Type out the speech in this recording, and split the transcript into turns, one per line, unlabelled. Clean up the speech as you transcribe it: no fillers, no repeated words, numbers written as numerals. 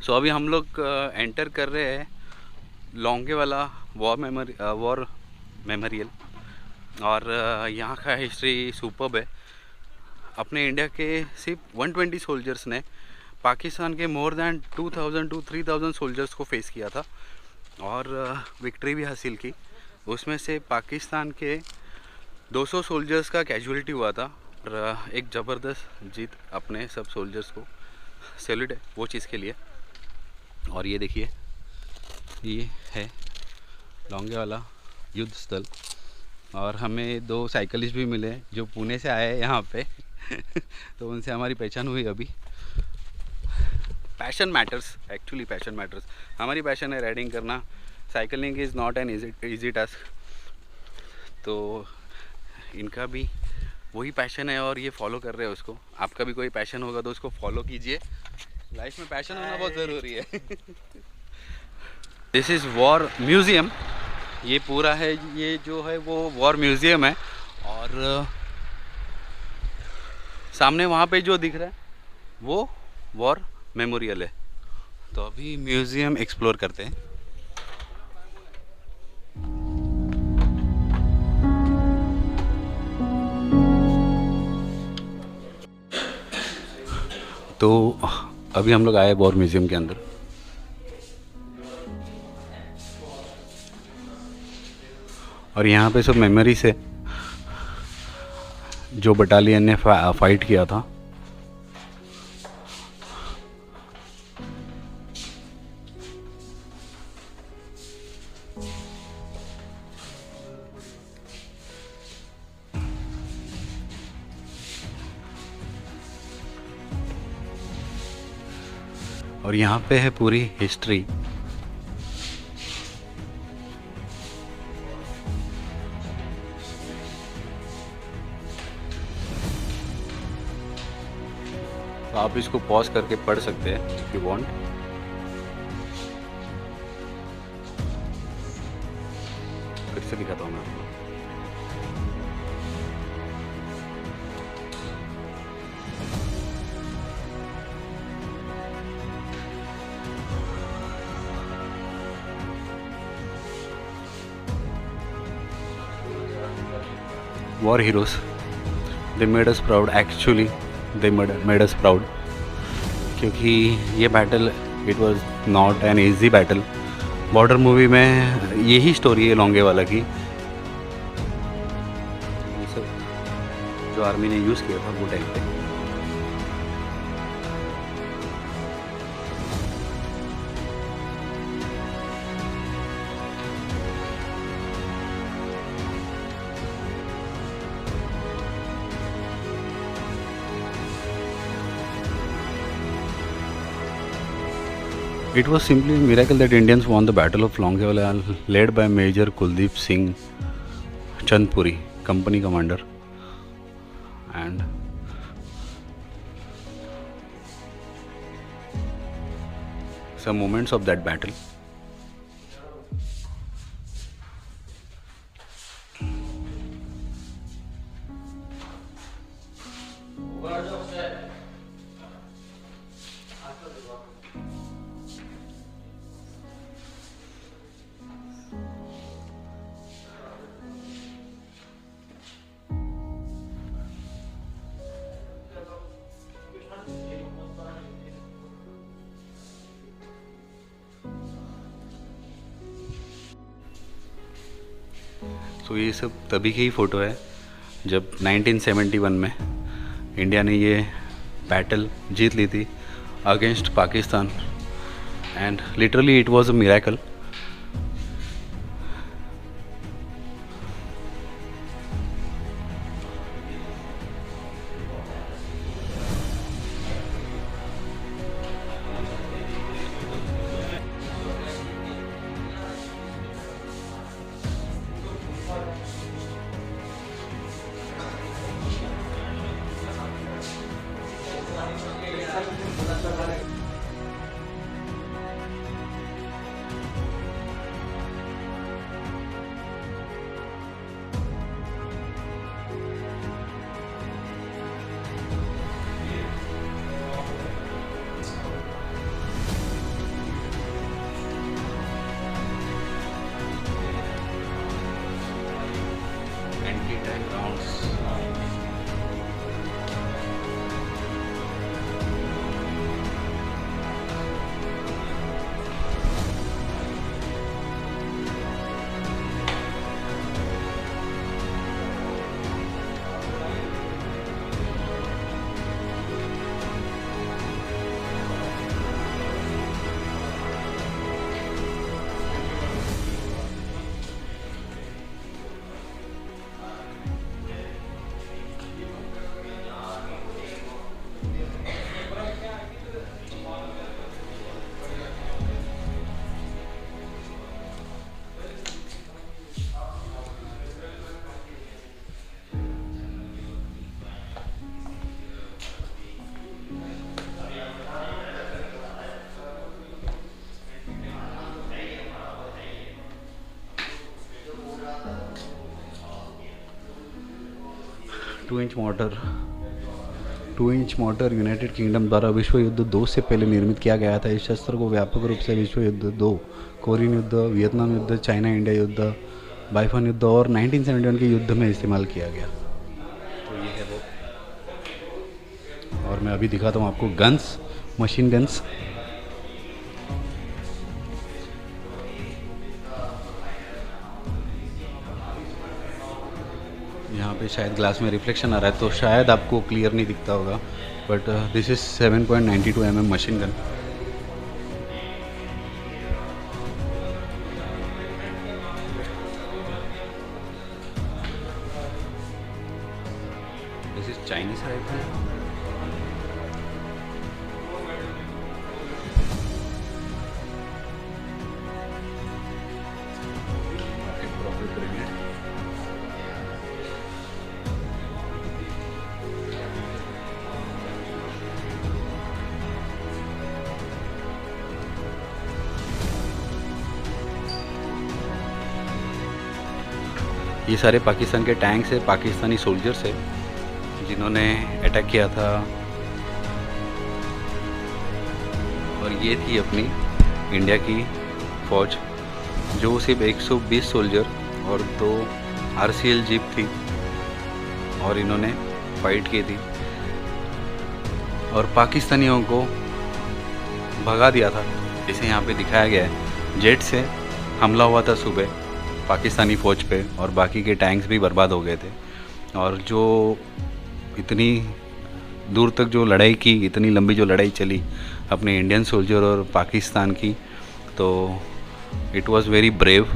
सो अभी हम लोग एंटर कर रहे हैं लोंगे वाला वॉर मेमोरियल। और यहाँ का हिस्ट्री सुपर्ब है। अपने इंडिया के सिर्फ 120 सोल्जर्स ने पाकिस्तान के मोर दैन 2000 टू 3000 सोल्जर्स को फेस किया था और विक्ट्री भी हासिल की। उसमें से पाकिस्तान के 200 सोल्जर्स का कैजुअलिटी हुआ था और एक ज़बरदस्त जीत अपने सब सोल्जर्स को। सैल्यूट है वो चीज़ के लिए। और ये देखिए, ये है लोंगे वाला युद्ध स्थल। और हमें 2 साइकिलिस्ट भी मिले जो पुणे से आए हैं यहाँ पे तो उनसे हमारी पहचान हुई अभी। Passion matters, actually passion matters. हमारी पैशन है राइडिंग करना। Cycling is not an easy task. तो इनका भी वही पैशन है और ये फॉलो कर रहे हैं उसको। आपका भी कोई पैशन होगा तो उसको फॉलो कीजिए। लाइफ में पैशन होना बहुत ज़रूरी है। This is war museum. ये पूरा है, ये जो है वो वॉर म्यूज़ियम है। और सामने वहाँ पे जो दिख रहा है वो वॉर मेमोरियल है। तो अभी म्यूज़ियम एक्सप्लोर करते हैं। तो अभी हम लोग आए वॉर म्यूज़ियम के अंदर। और यहाँ पे सब मेमोरीज है जो बटालियन ने फाइट किया था। और यहाँ पे है पूरी हिस्ट्री। तो आप इसको पॉज करके पढ़ सकते हैं इफ यू वांट। फिर से दिखाता हूँ मैं आपको। War heroes, they made us proud. Actually they made us proud क्योंकि ये battle it was not an easy battle. Border movie में यही स्टोरी है लोंगे वाला की। ये सब जो आर्मी ने यूज़ किया था वो टाइम पे। It was simply a miracle that Indians won the Battle of Longewala, led by Major Kuldeep Singh Chandpuri, company commander. And some moments of that battle. तो ये सब तभी की ही फ़ोटो है जब 1971 में इंडिया ने ये बैटल जीत ली थी against Pakistan. And literally it was a miracle. 2 inch motor 2 inch motor United kingdom द्वारा विश्व युद्ध 2 से पहले निर्मित किया गया था। इस शस्त्र को व्यापक रूप से विश्व युद्ध 2, कोरियन युद्ध, वियतनाम युद्ध, चाइना इंडिया युद्ध, बाइफन युद्ध और 1971 के युद्ध में इस्तेमाल किया गया। तो ये है वो, और मैं अभी दिखाता हूँ आपको गन्स, मशीन गन्स। यहाँ पे शायद ग्लास में रिफ्लेक्शन आ रहा है तो शायद आपको क्लियर नहीं दिखता होगा, but this is 7.92 mm machine gun. This is Chinese rifle. ये सारे पाकिस्तान के टैंक्स है, पाकिस्तानी सोल्जर्स है जिन्होंने अटैक किया था। और ये थी अपनी इंडिया की फ़ौज, जो सिर्फ 120 सोल्जर और 2 RCL जीप थी, और इन्होंने फाइट की थी और पाकिस्तानियों को भगा दिया था। जैसे यहाँ पे दिखाया गया है, जेट से हमला हुआ था सुबह पाकिस्तानी फ़ौज पे, और बाकी के टैंक्स भी बर्बाद हो गए थे। और जो इतनी दूर तक जो लड़ाई की, इतनी लंबी जो लड़ाई चली अपने इंडियन सोल्जर और पाकिस्तान की, तो इट वाज़ वेरी ब्रेव।